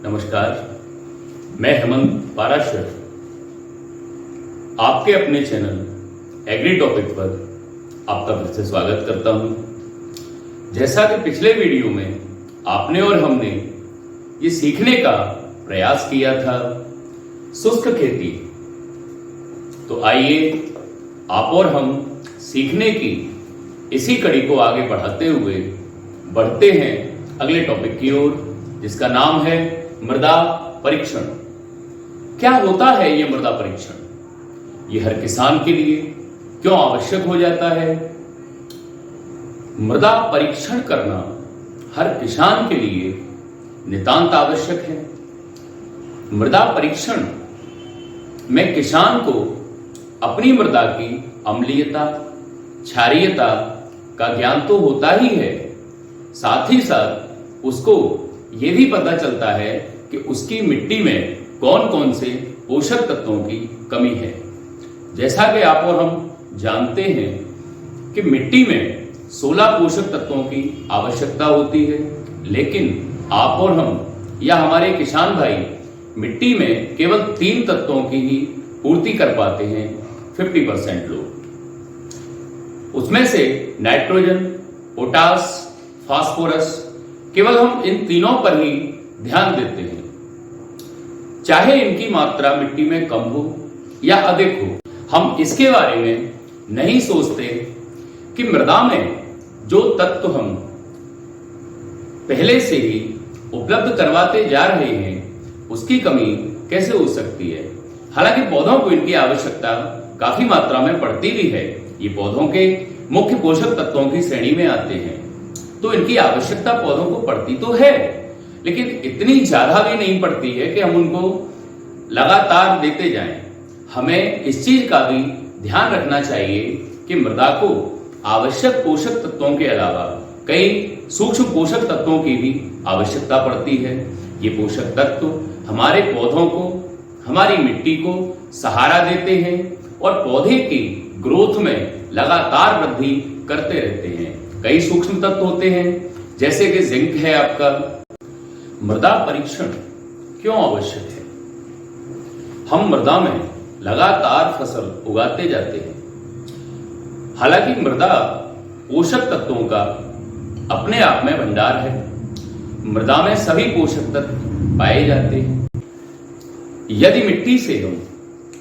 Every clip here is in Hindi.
नमस्कार, मैं हेमंत पाराशर आपके अपने चैनल एग्री टॉपिक पर आपका फिर से स्वागत करता हूं। जैसा कि पिछले वीडियो में आपने और हमने ये सीखने का प्रयास किया था शुष्क खेती, तो आइए आप और हम सीखने की इसी कड़ी को आगे बढ़ाते हुए बढ़ते हैं अगले टॉपिक की ओर, जिसका नाम है मृदा परीक्षण। क्या होता है ये मृदा परीक्षण? ये हर किसान के लिए क्यों आवश्यक हो जाता है? मृदा परीक्षण करना हर किसान के लिए नितांत आवश्यक है। मृदा परीक्षण में किसान को अपनी मृदा की अम्लीयता, क्षारीयता का ज्ञान तो होता ही है, साथ ही साथ उसको ये भी पता चलता है कि उसकी मिट्टी में कौन कौन से पोषक तत्वों की कमी है। जैसा कि आप और हम जानते हैं कि मिट्टी में 16 पोषक तत्वों की आवश्यकता होती है, लेकिन आप और हम या हमारे किसान भाई मिट्टी में केवल 3 तत्वों की ही पूर्ति कर पाते हैं, 50% लोग। उसमें से नाइट्रोजन, पोटास, फास्फोरस, केवल हम इन तीनों पर ही ध्यान देते हैं। चाहे इनकी मात्रा मिट्टी में कम हो या अधिक हो, हम इसके बारे में नहीं सोचते कि मृदा में जो तत्व हम पहले से ही उपलब्ध करवाते जा रहे हैं उसकी कमी कैसे हो सकती है। हालांकि पौधों को इनकी आवश्यकता काफी मात्रा में पड़ती भी है, ये पौधों के मुख्य पोषक तत्वों की श्रेणी में आते हैं, तो इनकी आवश्यकता पौधों को पड़ती तो है, लेकिन इतनी ज्यादा भी नहीं पड़ती है कि हम उनको लगातार देते जाएं। हमें इस चीज का भी ध्यान रखना चाहिए कि मृदा को आवश्यक पोषक तत्वों के अलावा कई सूक्ष्म पोषक तत्वों की भी आवश्यकता पड़ती है। ये पोषक तत्व हमारे पौधों को, हमारी मिट्टी को सहारा देते हैं और पौधे की ग्रोथ में लगातार वृद्धि करते रहते हैं। कई सूक्ष्म तत्व होते हैं, जैसे कि जिंक है आपका। मृदा परीक्षण क्यों आवश्यक है? हम मृदा में लगातार फसल उगाते जाते हैं। हालांकि मृदा पोषक तत्वों का अपने आप में भंडार है। मृदा में सभी पोषक तत्व पाए जाते हैं। यदि मिट्टी से हम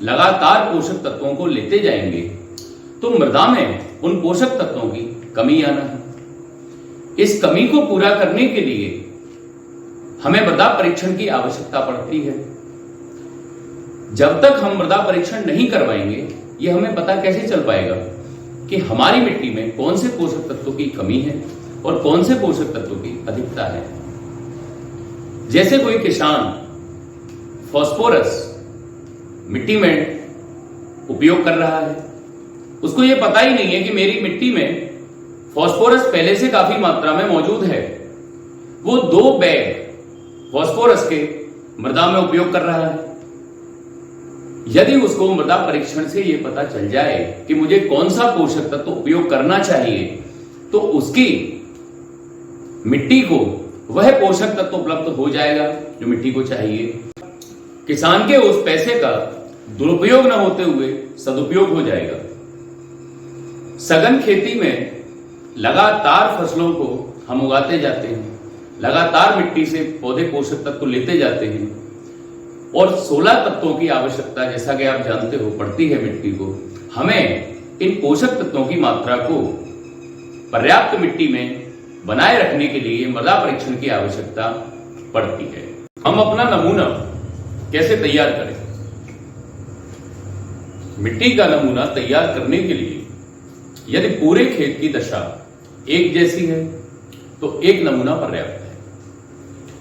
लगातार पोषक तत्वों को लेते जाएंगे तो मृदा में उन पोषक तत्वों की कमी आना है। इस कमी को पूरा करने के लिए हमें मृदा परीक्षण की आवश्यकता पड़ती है। जब तक हम मृदा परीक्षण नहीं करवाएंगे, ये हमें पता कैसे चल पाएगा कि हमारी मिट्टी में कौन से पोषक तत्वों की कमी है और कौन से पोषक तत्वों की अधिकता है। जैसे कोई किसान फास्फोरस मिट्टी में उपयोग कर रहा है, उसको यह पता ही नहीं है कि मेरी मिट्टी में फास्फोरस पहले से काफी मात्रा में मौजूद है। वो 2 बैग फास्फोरस के मृदा में उपयोग कर रहा है। यदि उसको मृदा परीक्षण से यह पता चल जाए कि मुझे कौन सा पोषक तत्व उपयोग करना चाहिए, तो उसकी मिट्टी को वह पोषक तत्व उपलब्ध हो जाएगा जो मिट्टी को चाहिए। किसान के उस पैसे का दुरुपयोग न होते हुए सदुपयोग हो जाएगा। सघन खेती में लगातार फसलों को हम उगाते जाते हैं, लगातार मिट्टी से पौधे पोषक तत्व लेते जाते हैं और 16 तत्वों की आवश्यकता, जैसा कि आप जानते हो, पड़ती है मिट्टी को। हमें इन पोषक तत्वों की मात्रा को पर्याप्त मिट्टी में बनाए रखने के लिए मृदा परीक्षण की आवश्यकता पड़ती है। हम अपना नमूना कैसे तैयार करें? मिट्टी का नमूना तैयार करने के लिए यदि पूरे खेत की दशा एक जैसी है तो एक नमूना पर्याप्त है।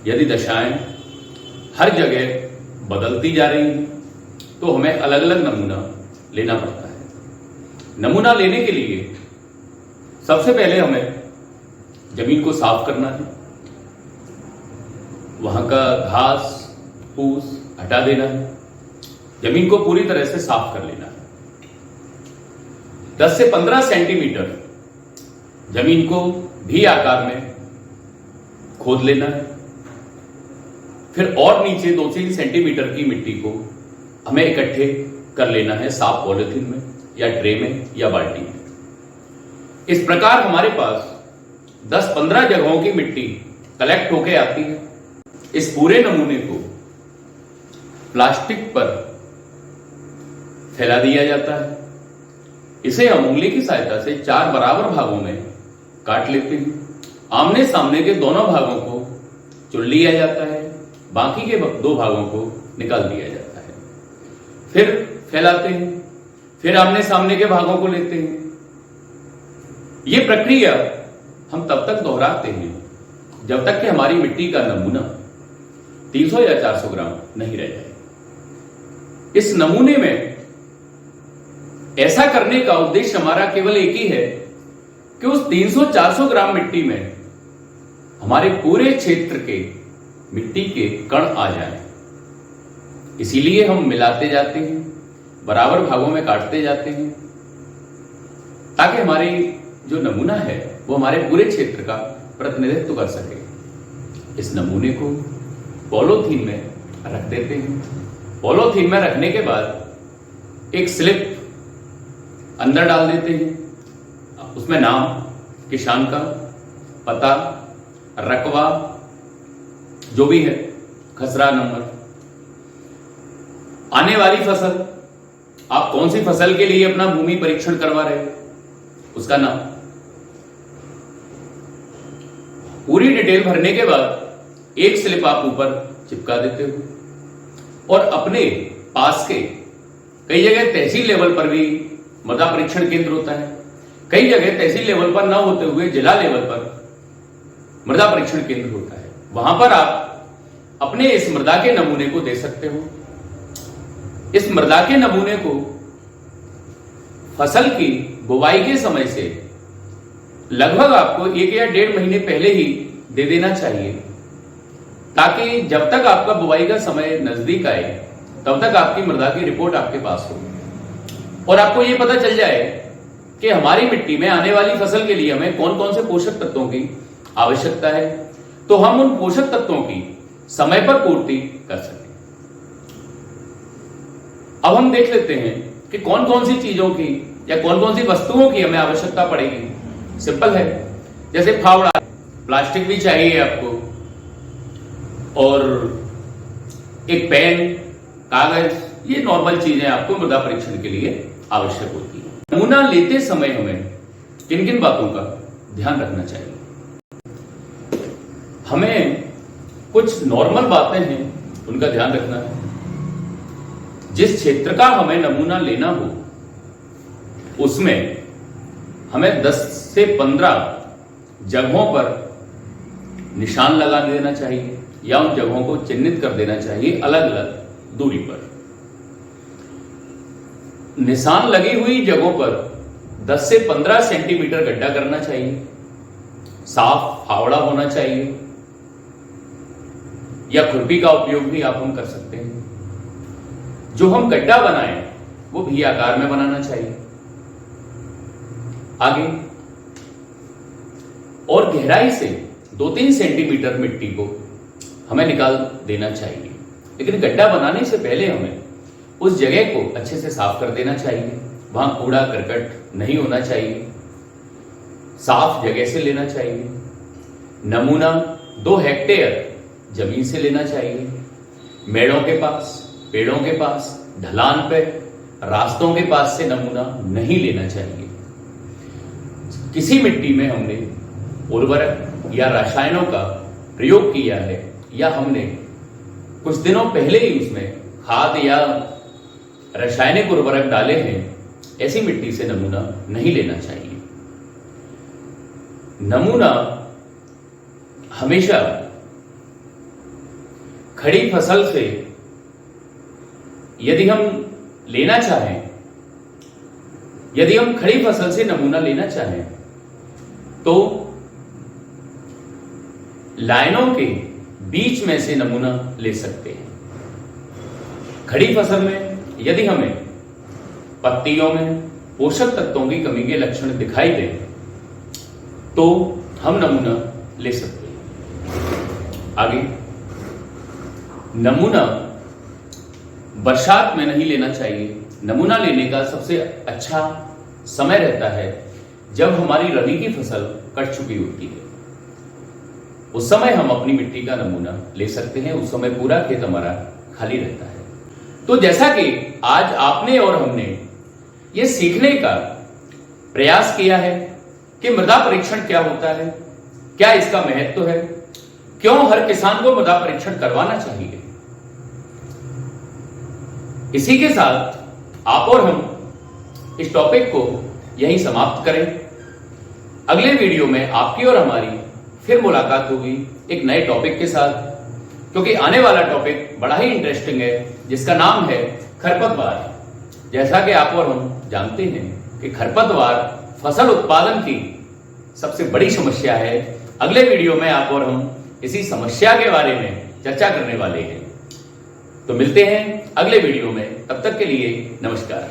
यदि दशाएं हर जगह बदलती जा रही हैं तो हमें अलग अलग नमूना लेना पड़ता है। नमूना लेने के लिए सबसे पहले हमें जमीन को साफ करना है, वहां का घास फूस हटा देना है, जमीन को पूरी तरह से साफ कर लेना है। 10 से 15 सेंटीमीटर जमीन को भी आकार में खोद लेना है। फिर और नीचे 2-3 सेंटीमीटर की मिट्टी को हमें इकट्ठे कर लेना है साफ पॉलिथीन में या ट्रे में या बाल्टी में। इस प्रकार हमारे पास 10-15 जगहों की मिट्टी कलेक्ट होके आती है। इस पूरे नमूने को प्लास्टिक पर फैला दिया जाता है। इसे हम उंगली की सहायता से 4 बराबर भागों में काट लेते हैं। आमने सामने के दोनों भागों को चुन लिया जाता है, बाकी के 2 भागों को निकाल दिया जाता है। फिर फैलाते हैं, फिर आमने सामने के भागों को लेते हैं। यह प्रक्रिया हम तब तक दोहराते हैं जब तक कि हमारी मिट्टी का नमूना 300 या 400 ग्राम नहीं रह जाए। इस नमूने में ऐसा करने का उद्देश्य हमारा केवल एक ही है कि उस 300-400 ग्राम मिट्टी में हमारे पूरे क्षेत्र के मिट्टी के कण आ जाएं। इसीलिए हम मिलाते जाते हैं, बराबर भागों में काटते जाते हैं, ताकि हमारी जो नमूना है वो हमारे पूरे क्षेत्र का प्रतिनिधित्व कर सके। इस नमूने को पॉलीथीन में रख देते हैं। पॉलीथीन में रखने के बाद एक स्लिप अंदर डाल देते हैं। उसमें नाम, किसान का पता, रकबा जो भी है, खसरा नंबर, आने वाली फसल, आप कौन सी फसल के लिए अपना भूमि परीक्षण करवा रहे हो उसका नाम। पूरी डिटेल भरने के बाद एक स्लिप आप ऊपर चिपका देते हो और अपने पास के, कई जगह तहसील लेवल पर भी मृदा परीक्षण केंद्र होता है, कई जगह तहसील लेवल पर न होते हुए जिला लेवल पर मृदा परीक्षण केंद्र होता है। वहां पर आप अपने इस मृदा के नमूने को दे सकते हो। इस मृदा के नमूने को फसल की बुवाई के समय से लगभग आपको 1 या 1.5 महीने पहले ही दे देना चाहिए, ताकि जब तक आपका बुवाई का समय नजदीक आए तब तक आपकी मृदा की रिपोर्ट आपके पास हो और आपको यह पता चल जाए कि हमारी मिट्टी में आने वाली फसल के लिए हमें कौन कौन से पोषक तत्वों की आवश्यकता है, तो हम उन पोषक तत्वों की समय पर पूर्ति कर सकें। अब हम देख लेते हैं कि कौन कौन सी चीजों की या कौन कौन सी वस्तुओं की हमें आवश्यकता पड़ेगी। सिंपल है, जैसे फावड़ा, प्लास्टिक भी चाहिए आपको, और एक पेन, कागज, ये नॉर्मल चीजें आपको मृदा परीक्षण के लिए आवश्यक होती है। नमूना लेते समय हमें किन किन बातों का ध्यान रखना चाहिए। हमें कुछ नॉर्मल बातें हैं, उनका ध्यान रखना है। जिस क्षेत्र का हमें नमूना लेना हो उसमें हमें 10 से 15 जगहों पर निशान लगा देना चाहिए या उन जगहों को चिन्हित कर देना चाहिए अलग अलग दूरी पर। निशान लगी हुई जगहों पर 10 से 15 सेंटीमीटर गड्ढा करना चाहिए। साफ फावड़ा होना चाहिए या खुरपी का उपयोग भी हम कर सकते हैं। जो हम गड्ढा बनाएं वो भी आकार में बनाना चाहिए। आगे और गहराई से 2-3 सेंटीमीटर मिट्टी को हमें निकाल देना चाहिए, लेकिन गड्ढा बनाने से पहले हमें उस जगह को अच्छे से साफ कर देना चाहिए। वहां कूड़ा करकट नहीं होना चाहिए, साफ जगह से लेना चाहिए। नमूना 2 हेक्टेयर जमीन से लेना चाहिए। मेड़ों के पास, पेड़ों के पास, ढलान पे, रास्तों के पास से नमूना नहीं लेना चाहिए। किसी मिट्टी में हमने उर्वरक या रसायनों का प्रयोग किया है या हमने कुछ दिनों पहले ही उसमें खाद या रासायनिक उर्वरक डाले हैं, ऐसी मिट्टी से नमूना नहीं लेना चाहिए। नमूना हमेशा खड़ी फसल से यदि हम लेना चाहें, यदि हम खड़ी फसल से नमूना लेना चाहें तो लाइनों के बीच में से नमूना ले सकते हैं। खड़ी फसल में यदि हमें पत्तियों में पोषक तत्वों की कमी के लक्षण दिखाई दे तो हम नमूना ले सकते हैं। आगे नमूना बरसात में नहीं लेना चाहिए। नमूना लेने का सबसे अच्छा समय रहता है जब हमारी रबी की फसल कट चुकी होती है। उस समय हम अपनी मिट्टी का नमूना ले सकते हैं। उस समय पूरा खेत हमारा खाली रहता है। तो जैसा कि आज आपने और हमने ये सीखने का प्रयास किया है कि मृदा परीक्षण क्या होता है, क्या इसका महत्व है, क्यों हर किसान को मृदा परीक्षण करवाना चाहिए, इसी के साथ आप और हम इस टॉपिक को यहीं समाप्त करें। अगले वीडियो में आपकी और हमारी फिर मुलाकात होगी एक नए टॉपिक के साथ, क्योंकि आने वाला टॉपिक बड़ा ही इंटरेस्टिंग है जिसका नाम है खरपतवार। जैसा कि आप और हम जानते हैं कि खरपतवार फसल उत्पादन की सबसे बड़ी समस्या है। अगले वीडियो में आप और हम इसी समस्या के बारे में चर्चा करने वाले हैं। तो मिलते हैं अगले वीडियो में, तब तक के लिए नमस्कार।